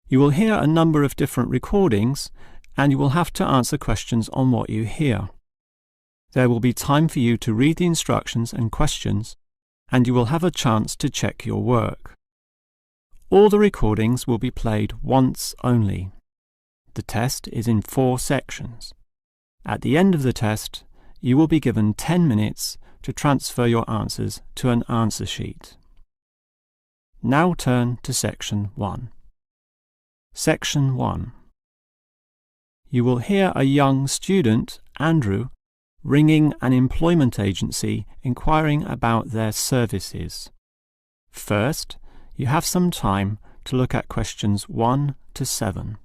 You will hear a number of different recordings, and you will have to answer questions on what you hear. There will be time for you to read the instructions and questions, and you will have a chance to check your work. All the recordings will be played once only. The test is in 4 sections. At the end of the test, you will be given 10 minutes to transfer your answers to an answer sheet. Now turn to Section 1. Section 1. You will hear a young student, Andrew, ringing an employment agency inquiring about their services. First, you have some time to look at questions 1 to 7.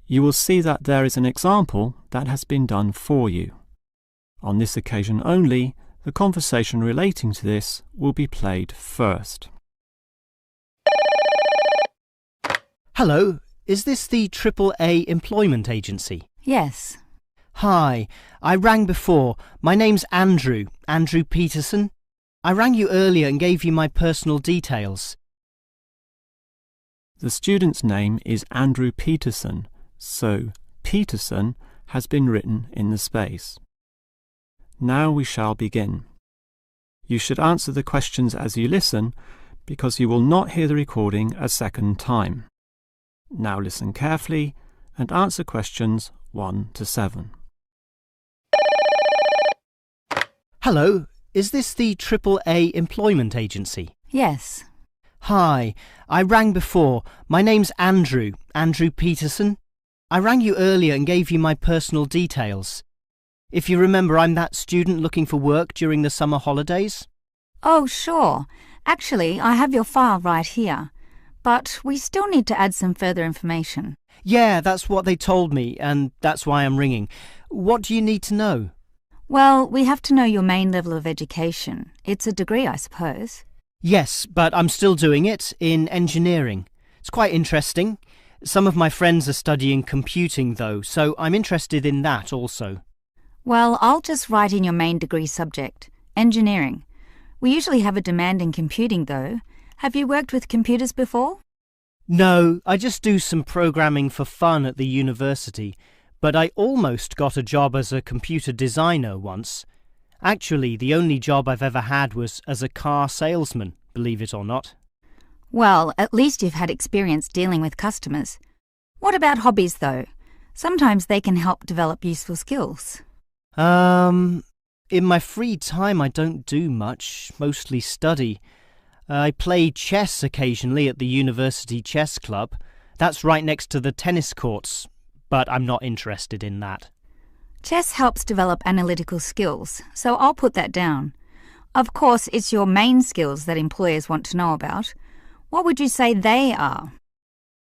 You will see that there is an example that has been done for you. On this occasion only, the conversation relating to this will be played first. Hello, is this the AAA employment agency? Yes. Hi, I rang before. My name's Andrew Peterson. I rang you earlier and gave you my personal details. The student's name is Andrew Peterson, so Peterson has been written in the space. Now we shall begin. You should answer the questions as you listen, because you will not hear the recording a second time. Now listen carefully and answer questions 1 to 7. Hello, is this the AAA employment agency? Yes. Hi, I rang before. My name's Andrew Peterson. I rang you earlier and gave you my personal details. If you remember, I'm that student looking for work during the summer holidays. Oh, sure. Actually, I have your file right here. But we still need to add some further information. Yeah, that's what they told me, and that's why I'm ringing. What do you need to know? Well, we have to know your main level of education. It's a degree, I suppose. Yes, but I'm still doing it in engineering. It's quite interesting. Some of my friends are studying computing, though, so I'm interested in that also. Well, I'll just write in your main degree subject, engineering. We usually have a demand in computing, though. Have you worked with computers before? No, I just do some programming for fun at the university, but I almost got a job as a computer designer once. Actually, the only job I've ever had was as a car salesman, believe it or not. Well, at least you've had experience dealing with customers. What about hobbies, though? Sometimes they can help develop useful skills. In my free time I don't do much, mostly study. I play chess occasionally at the university chess club. That's right next to the tennis courts, but I'm not interested in that. Chess helps develop analytical skills, so I'll put that down. Of course, it's your main skills that employers want to know about. What would you say they are?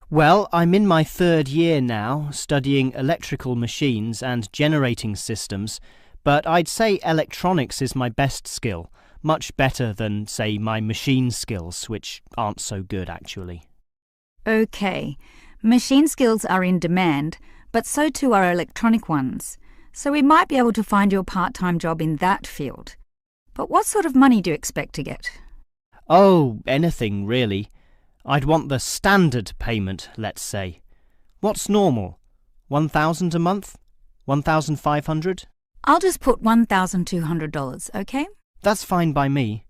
Well, I'm in my 3rd year now, studying electrical machines and generating systems, but I'd say electronics is my best skill, much better than, say, my machine skills, which aren't so good actually. OK, machine skills are in demand, but so too are electronic ones, so we might be able to find you a part-time job in that field. But what sort of money do you expect to get? Oh, anything really. I'd want the standard payment, let's say. What's normal? 1,000 a month? 1,500? I'll just put $1,200, OK? That's fine by me.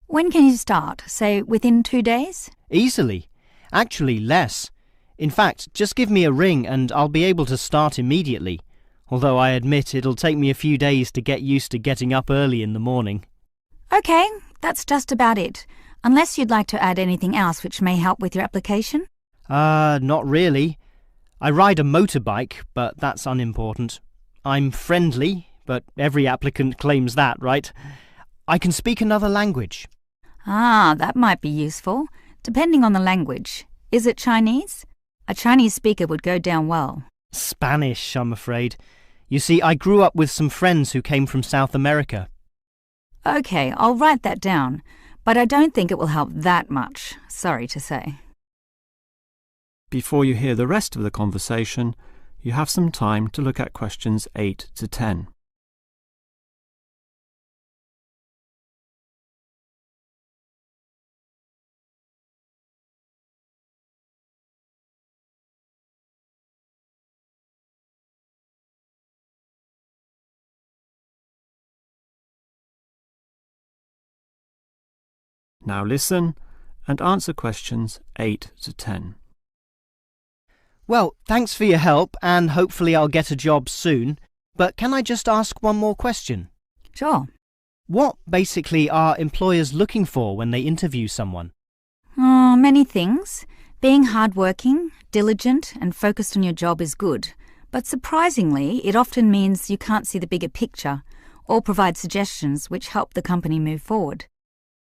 When can you start? Say, within 2 days? Easily. Actually, less. In fact, just give me a ring and I'll be able to start immediately. Although I admit it'll take me a few days to get used to getting up early in the morning. OK, that's just about it. Unless you'd like to add anything else which may help with your application? Not really. I ride a motorbike, but that's unimportant. I'm friendly, but every applicant claims that, right? I can speak another language. Ah, that might be useful, depending on the language. Is it Chinese? A Chinese speaker would go down well. Spanish, I'm afraid. You see, I grew up with some friends who came from South America. OK, I'll write that down, but I don't think it will help that much, sorry to say. Before you hear the rest of the conversation, you have some time to look at questions 8 to 10. Now listen and answer questions 8 to 10. Well, thanks for your help, and hopefully I'll get a job soon. But can I just ask one more question? Sure. What basically are employers looking for when they interview someone? Many things. Being hardworking, diligent, and focused on your job is good. But surprisingly, it often means you can't see the bigger picture or provide suggestions which help the company move forward.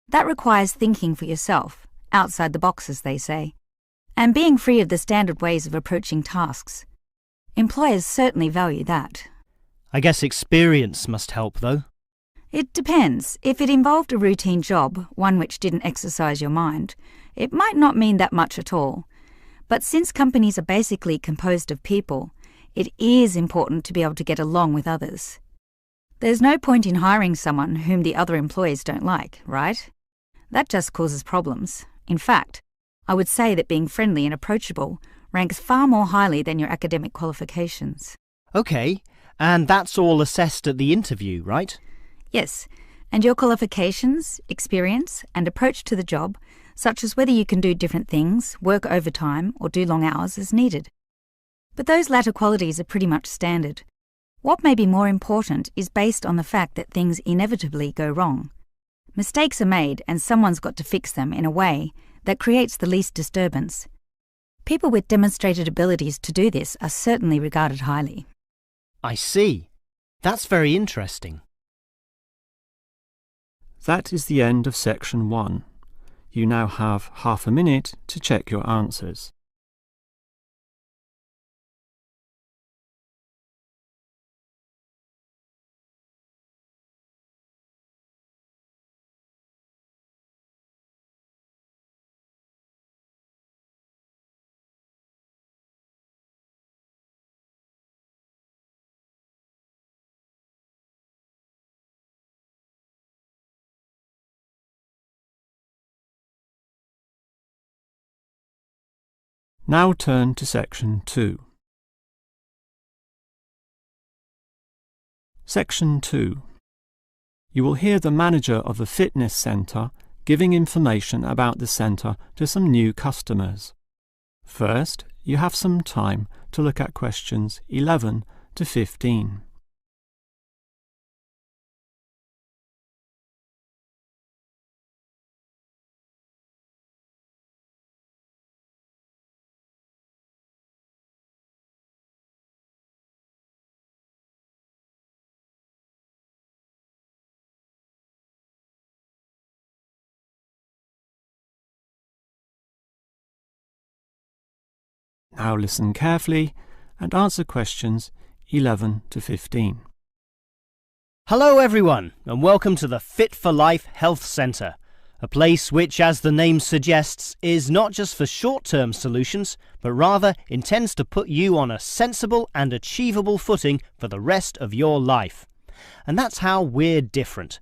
That requires thinking for yourself, outside the box, as they say, and being free of the standard ways of approaching tasks. Employers certainly value that. I guess experience must help, though. It depends. If it involved a routine job, one which didn't exercise your mind, it might not mean that much at all. But since companies are basically composed of people, it is important to be able to get along with others. There's no point in hiring someone whom the other employees don't like, right? That just causes problems. In fact, I would say that being friendly and approachable ranks far more highly than your academic qualifications. OK, and that's all assessed at the interview, right? Yes, and your qualifications, experience, and approach to the job, such as whether you can do different things, work overtime, or do long hours, is needed. But those latter qualities are pretty much standard. What may be more important is based on the fact that things inevitably go wrong. Mistakes are made and someone's got to fix them in a way that creates the least disturbance. People with demonstrated abilities to do this are certainly regarded highly. I see. That's very interesting. That is the end of section 1. You now have half a minute to check your answers. Now turn to section 2. Section 2. You will hear the manager of a fitness centre giving information about the centre to some new customers. First, you have some time to look at questions 11 to 15. Now listen carefully and answer questions 11 to 15. Hello everyone, and welcome to the Fit for Life Health Centre, a place which, as the name suggests, is not just for short-term solutions, but rather intends to put you on a sensible and achievable footing for the rest of your life. And that's how we're different.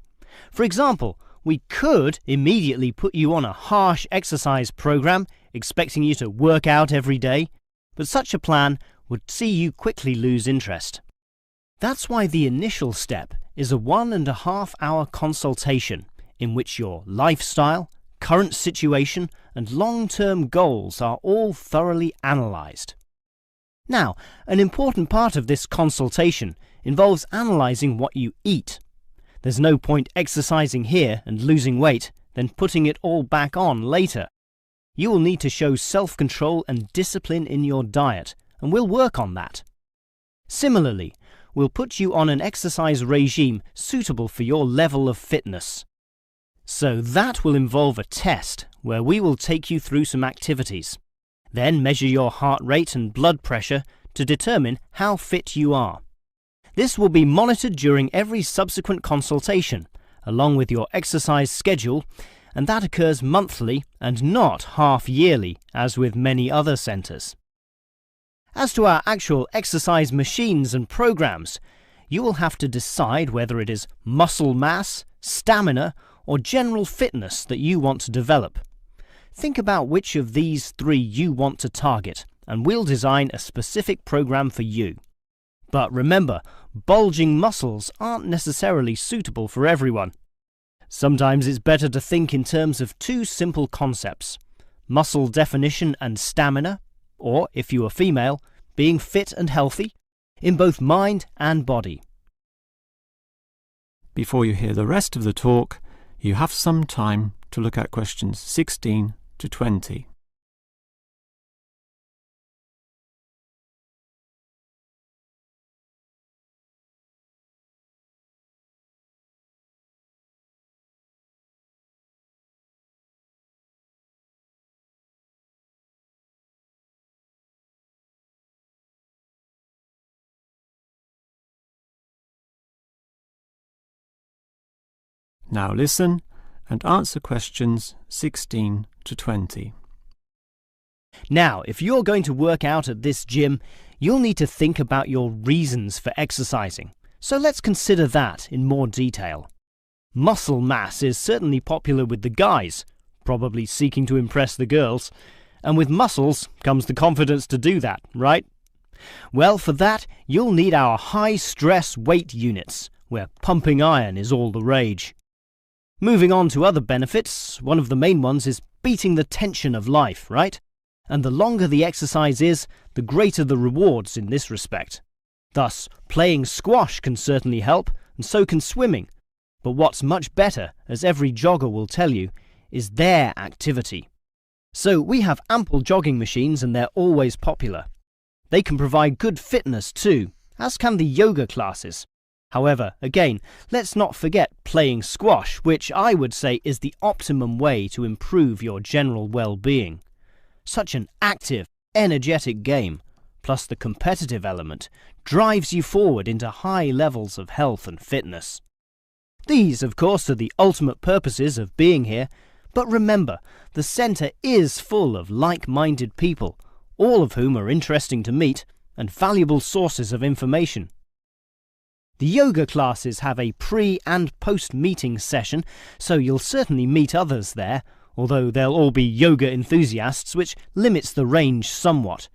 For example, we could immediately put you on a harsh exercise program, expecting you to work out every day, but such a plan would see you quickly lose interest. That's why the initial step is a 1.5 hour consultation in which your lifestyle, current situation, and long-term goals are all thoroughly analysed. Now, an important part of this consultation involves analysing what you eat. There's no point exercising here and losing weight, then putting it all back on later. You will need to show self-control and discipline in your diet, and we'll work on that. Similarly, we'll put you on an exercise regime suitable for your level of fitness. So that will involve a test where we will take you through some activities. Then measure your heart rate and blood pressure to determine how fit you are. This will be monitored during every subsequent consultation, along with your exercise schedule, and that occurs monthly and not half-yearly, as with many other centres. As to our actual exercise machines and programs, you will have to decide whether it is muscle mass, stamina, or general fitness that you want to develop. Think about which of these three you want to target, and we'll design a specific program for you. But remember, bulging muscles aren't necessarily suitable for everyone. Sometimes it's better to think in terms of two simple concepts: muscle definition and stamina, or, if you are female, being fit and healthy, in both mind and body. Before you hear the rest of the talk, you have some time to look at questions 16 to 20. Now listen and answer questions 16 to 20. Now, if you're going to work out at this gym, you'll need to think about your reasons for exercising. So let's consider that in more detail. Muscle mass is certainly popular with the guys, probably seeking to impress the girls. And with muscles comes the confidence to do that, right? Well, for that, you'll need our high-stress weight units, where pumping iron is all the rage. Moving on to other benefits, one of the main ones is beating the tension of life, right? And the longer the exercise is, the greater the rewards in this respect. Thus, playing squash can certainly help, and so can swimming. But what's much better, as every jogger will tell you, is their activity. So we have ample jogging machines and they're always popular. They can provide good fitness too, as can the yoga classes. However, again, let's not forget playing squash, which I would say is the optimum way to improve your general well-being. Such an active, energetic game, plus the competitive element, drives you forward into high levels of health and fitness. These, of course, are the ultimate purposes of being here, but remember, the centre is full of like-minded people, all of whom are interesting to meet and valuable sources of information. The yoga classes have a pre- and post-meeting session, so you'll certainly meet others there, although they'll all be yoga enthusiasts, which limits the range somewhat.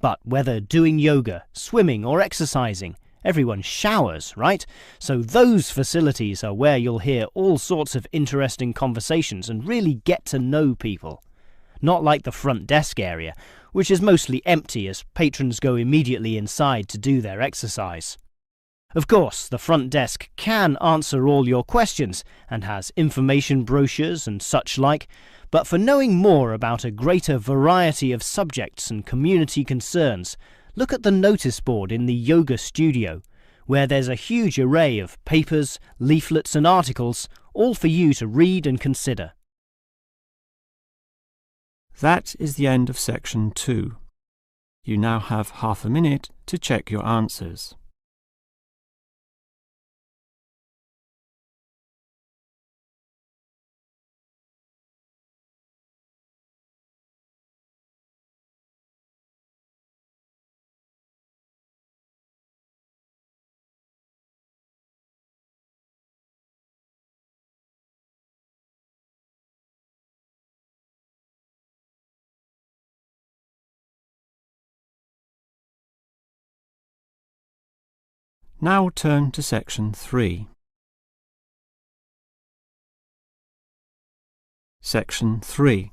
But whether doing yoga, swimming or exercising, everyone showers, right? So those facilities are where you'll hear all sorts of interesting conversations and really get to know people. Not like the front desk area, which is mostly empty as patrons go immediately inside to do their exercise. Of course, the front desk can answer all your questions and has information brochures and such like, but for knowing more about a greater variety of subjects and community concerns, look at the notice board in the yoga studio, where there's a huge array of papers, leaflets and articles, all for you to read and consider. That is the end of section 2. You now have half a minute to check your answers. Now turn to section 3. Section 3.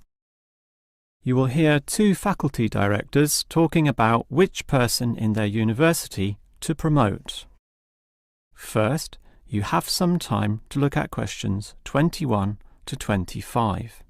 You will hear two faculty directors talking about which person in their university to promote. First, you have some time to look at questions 21 to 25.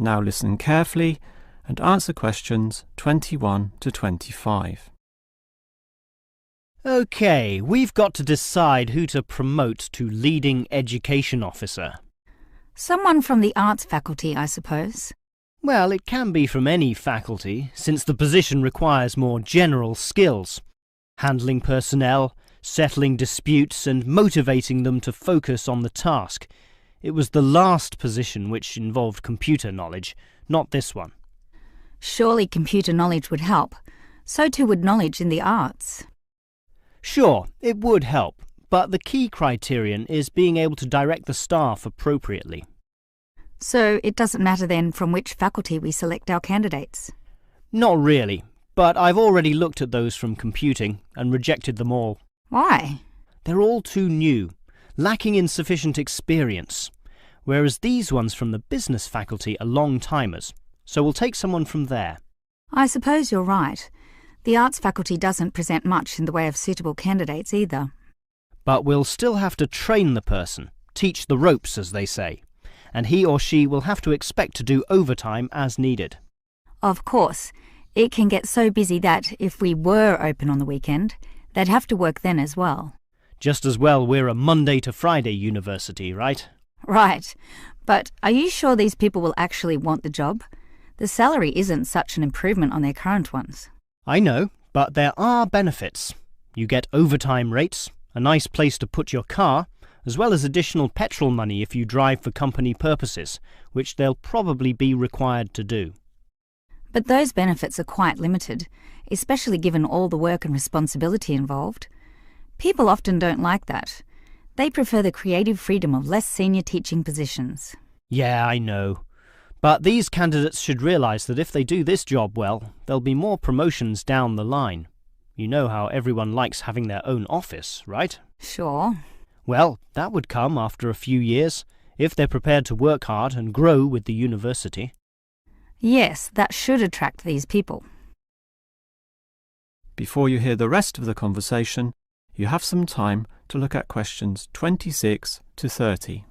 Now listen carefully and answer questions 21 to 25. OK, we've got to decide who to promote to leading education officer. Someone from the arts faculty, I suppose. Well, it can be from any faculty, since the position requires more general skills. Handling personnel, settling disputes and motivating them to focus on the task. It was the last position which involved computer knowledge, not this one. Surely computer knowledge would help. So too would knowledge in the arts. Sure, it would help, but the key criterion is being able to direct the staff appropriately. So it doesn't matter then from which faculty we select our candidates? Not really, but I've already looked at those from computing and rejected them all. Why? They're all too new, lacking in sufficient experience, whereas these ones from the business faculty are long-timers, so we'll take someone from there. I suppose you're right. The arts faculty doesn't present much in the way of suitable candidates either. But we'll still have to train the person, teach the ropes, as they say, and he or she will have to expect to do overtime as needed. Of course, it can get so busy that if we were open on the weekend, they'd have to work then as well. Just as well we're a Monday to Friday university, right? Right. But are you sure these people will actually want the job? The salary isn't such an improvement on their current ones. I know, but there are benefits. You get overtime rates, a nice place to put your car, as well as additional petrol money if you drive for company purposes, which they'll probably be required to do. But those benefits are quite limited, especially given all the work and responsibility involved. People often don't like that. They prefer the creative freedom of less senior teaching positions. Yeah, I know. But these candidates should realise that if they do this job well, there'll be more promotions down the line. You know how everyone likes having their own office, right? Sure. Well, that would come after a few years, if they're prepared to work hard and grow with the university. Yes, that should attract these people. Before you hear the rest of the conversation, you have some time to look at questions 26 to 30.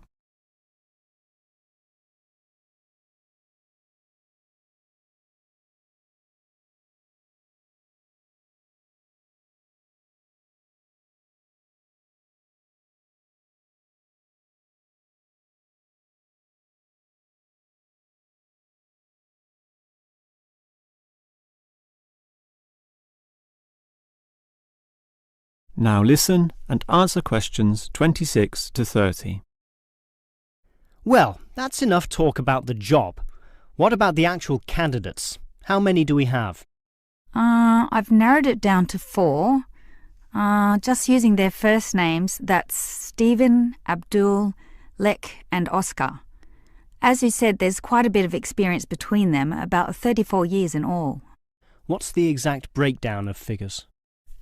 Now listen and answer questions 26 to 30. Well, that's enough talk about the job. What about the actual candidates? How many do we have? I've narrowed it down to 4. Just using their first names, that's Stephen, Abdul, Lek and Oscar. As you said, there's quite a bit of experience between them, about 34 years in all. What's the exact breakdown of figures?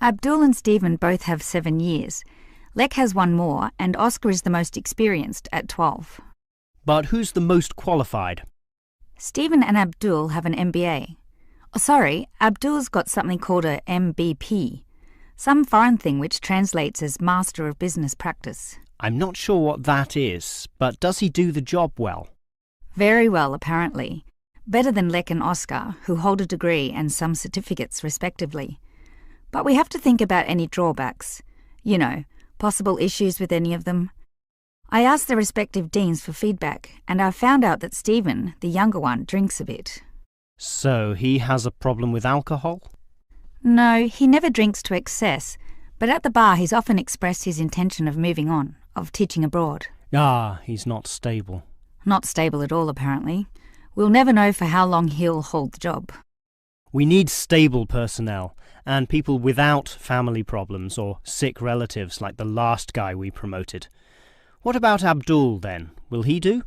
Abdul and Stephen both have 7 years. Lek has 1 more, and Oscar is the most experienced at 12. But who's the most qualified? Stephen and Abdul have an MBA. Oh, sorry, Abdul's got something called a MBP, some foreign thing which translates as Master of Business Practice. I'm not sure what that is, but does he do the job well? Very well, apparently. Better than Lek and Oscar, who hold a degree and some certificates respectively. But we have to think about any drawbacks. You know, possible issues with any of them. I asked the respective deans for feedback, and I found out that Stephen, the younger one, drinks a bit. So he has a problem with alcohol? No, he never drinks to excess, but at the bar he's often expressed his intention of moving on, of teaching abroad. Ah, he's not stable. Not stable at all, apparently. We'll never know for how long he'll hold the job. We need stable personnel, and people without family problems or sick relatives like the last guy we promoted. What about Abdul, then? Will he do?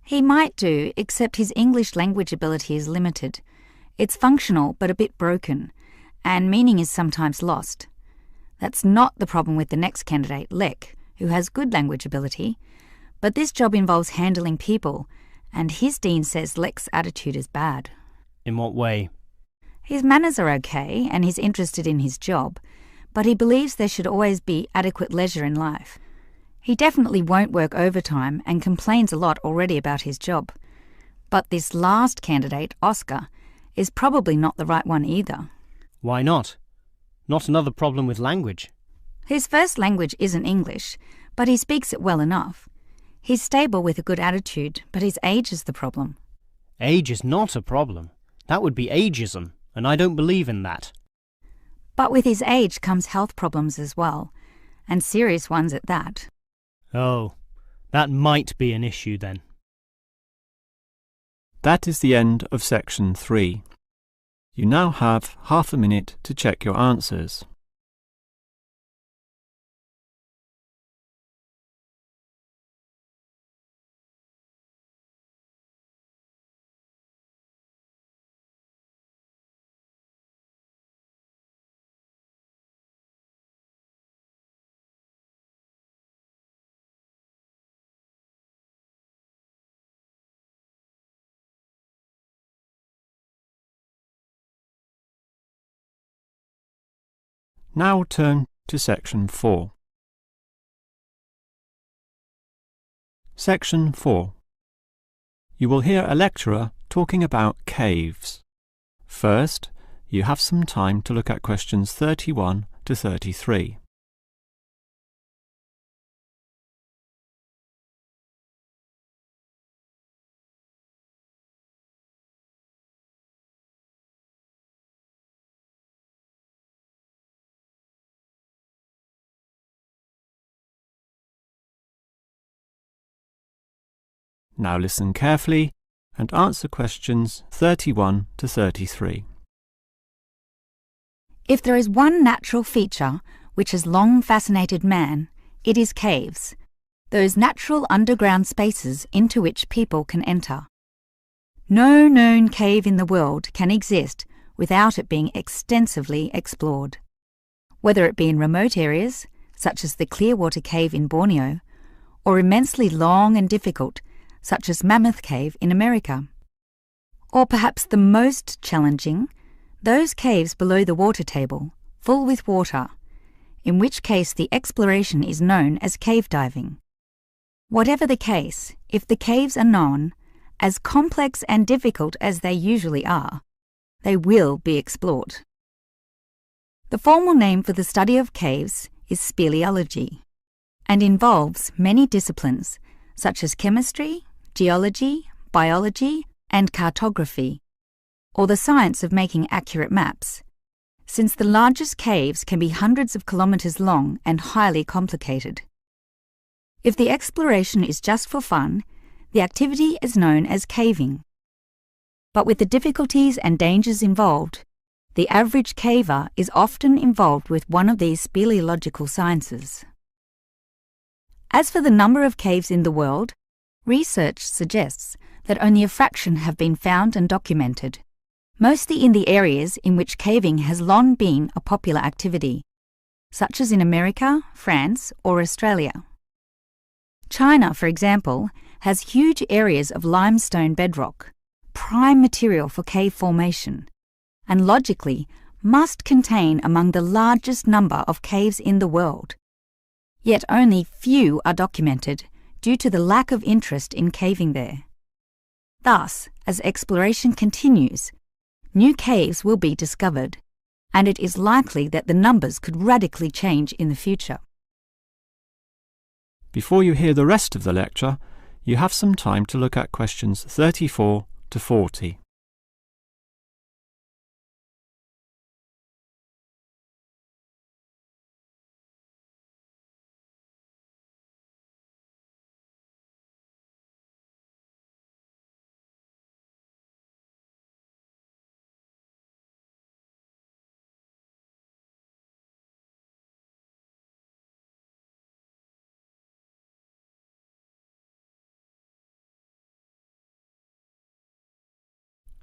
He might do, except his English language ability is limited. It's functional, but a bit broken, and meaning is sometimes lost. That's not the problem with the next candidate, Lek, who has good language ability. But this job involves handling people, and his dean says Lek's attitude is bad. In what way? His manners are okay, and he's interested in his job, but he believes there should always be adequate leisure in life. He definitely won't work overtime and complains a lot already about his job. But this last candidate, Oscar, is probably not the right one either. Why not? Not another problem with language. His first language isn't English, but he speaks it well enough. He's stable with a good attitude, but his age is the problem. Age is not a problem. That would be ageism, and I don't believe in that. But with his age comes health problems as well, and serious ones at that. Oh, that might be an issue then. That is the end of section 3. You now have half a minute to check your answers. Now turn to section 4. Section 4. You will hear a lecturer talking about caves. First, you have some time to look at questions 31 to 33. Now listen carefully and answer questions 31 to 33. If there is one natural feature which has long fascinated man, it is caves, those natural underground spaces into which people can enter. No known cave in the world can exist without it being extensively explored. Whether it be in remote areas, such as the Clearwater Cave in Borneo, or immensely long and difficult, such as Mammoth Cave in America. Or perhaps the most challenging, those caves below the water table, full with water, in which case the exploration is known as cave diving. Whatever the case, if the caves are known, as complex and difficult as they usually are, they will be explored. The formal name for the study of caves is speleology, and involves many disciplines such as chemistry, geology, biology, and cartography, or the science of making accurate maps, since the largest caves can be hundreds of kilometres long and highly complicated. If the exploration is just for fun, the activity is known as caving. But with the difficulties and dangers involved, the average caver is often involved with one of these speleological sciences. As for the number of caves in the world, research suggests that only a fraction have been found and documented, mostly in the areas in which caving has long been a popular activity, such as in America, France, or Australia. China, for example, has huge areas of limestone bedrock, prime material for cave formation, and logically must contain among the largest number of caves in the world. Yet only few are documented due to the lack of interest in caving there. Thus, as exploration continues, new caves will be discovered, and it is likely that the numbers could radically change in the future. Before you hear the rest of the lecture, you have some time to look at questions 34 to 40.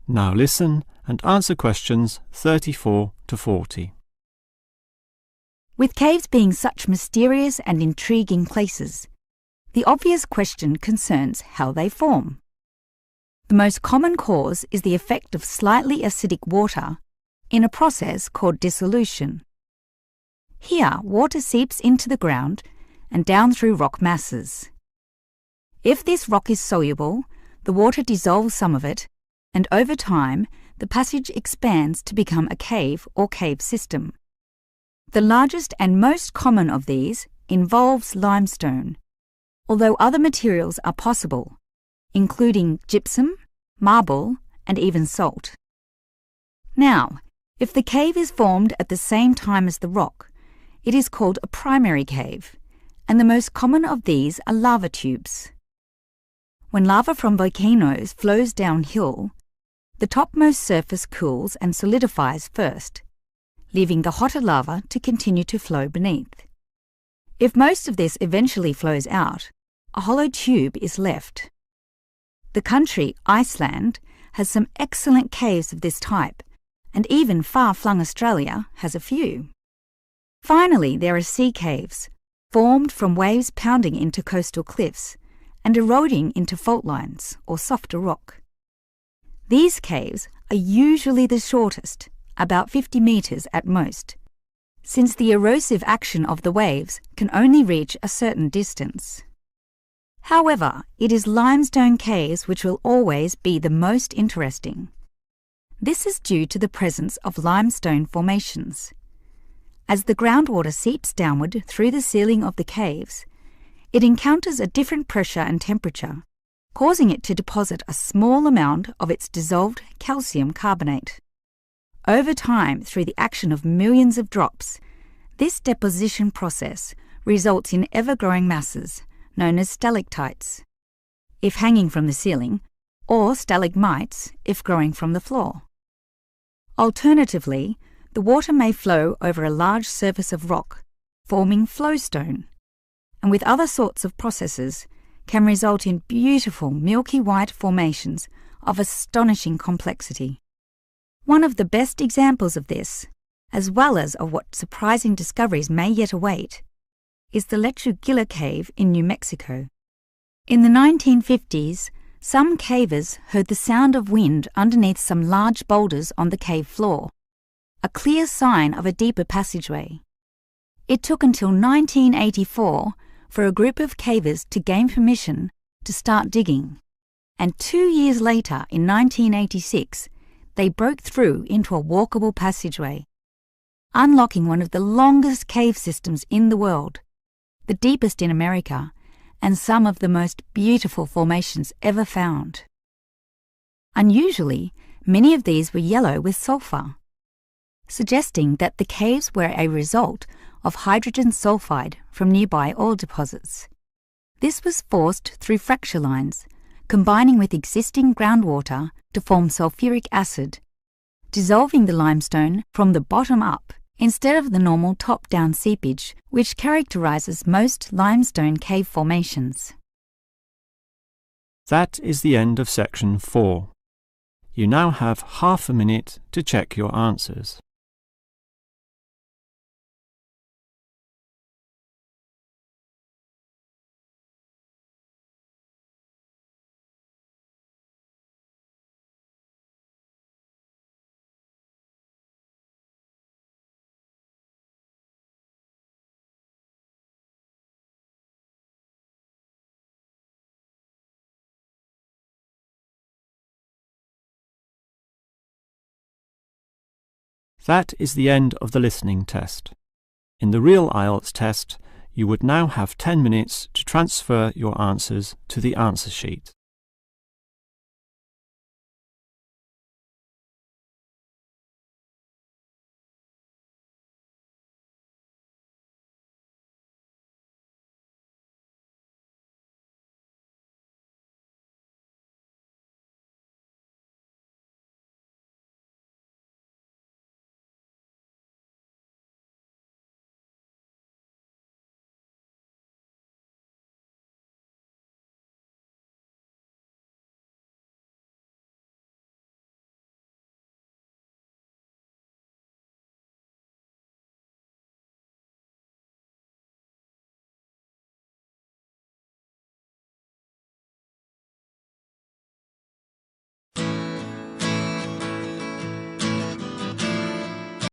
Now listen and answer questions 34 to 40. With caves being such mysterious and intriguing places, the obvious question concerns how they form. The most common cause is the effect of slightly acidic water in a process called dissolution. Here, water seeps into the ground and down through rock masses. If this rock is soluble, the water dissolves some of it, and over time, the passage expands to become a cave or cave system. The largest and most common of these involves limestone, although other materials are possible, including gypsum, marble, and even salt. Now, if the cave is formed at the same time as the rock, it is called a primary cave, and the most common of these are lava tubes. When lava from volcanoes flows downhill, the topmost surface cools and solidifies first, leaving the hotter lava to continue to flow beneath. If most of this eventually flows out, a hollow tube is left. The country, Iceland, has some excellent caves of this type, and even far-flung Australia has a few. Finally, there are sea caves, formed from waves pounding into coastal cliffs and eroding into fault lines or softer rock. These caves are usually the shortest, about 50 metres at most, since the erosive action of the waves can only reach a certain distance. However, it is limestone caves which will always be the most interesting. This is due to the presence of limestone formations. As the groundwater seeps downward through the ceiling of the caves, it encounters a different pressure and temperature, causing it to deposit a small amount of its dissolved calcium carbonate. Over time, through the action of millions of drops, this deposition process results in ever-growing masses, known as stalactites, if hanging from the ceiling, or stalagmites, if growing from the floor. Alternatively, the water may flow over a large surface of rock, forming flowstone, and with other sorts of processes, can result in beautiful milky white formations of astonishing complexity. One of the best examples of this, as well as of what surprising discoveries may yet await, is the Lechu Gila Cave in New Mexico. In the 1950s, some cavers heard the sound of wind underneath some large boulders on the cave floor, a clear sign of a deeper passageway. It took until 1984 for a group of cavers to gain permission to start digging, and 2 years later, in 1986, they broke through into a walkable passageway, unlocking one of the longest cave systems in the world, the deepest in America, and some of the most beautiful formations ever found. Unusually, many of these were yellow with sulfur, suggesting that the caves were a result of hydrogen sulfide from nearby oil deposits. This was forced through fracture lines, combining with existing groundwater to form sulfuric acid, dissolving the limestone from the bottom up instead of the normal top-down seepage, which characterizes most limestone cave formations. That is the end of section 4. You now have half a minute to check your answers. That is the end of the listening test. In the real IELTS test, you would now have 10 minutes to transfer your answers to the answer sheet.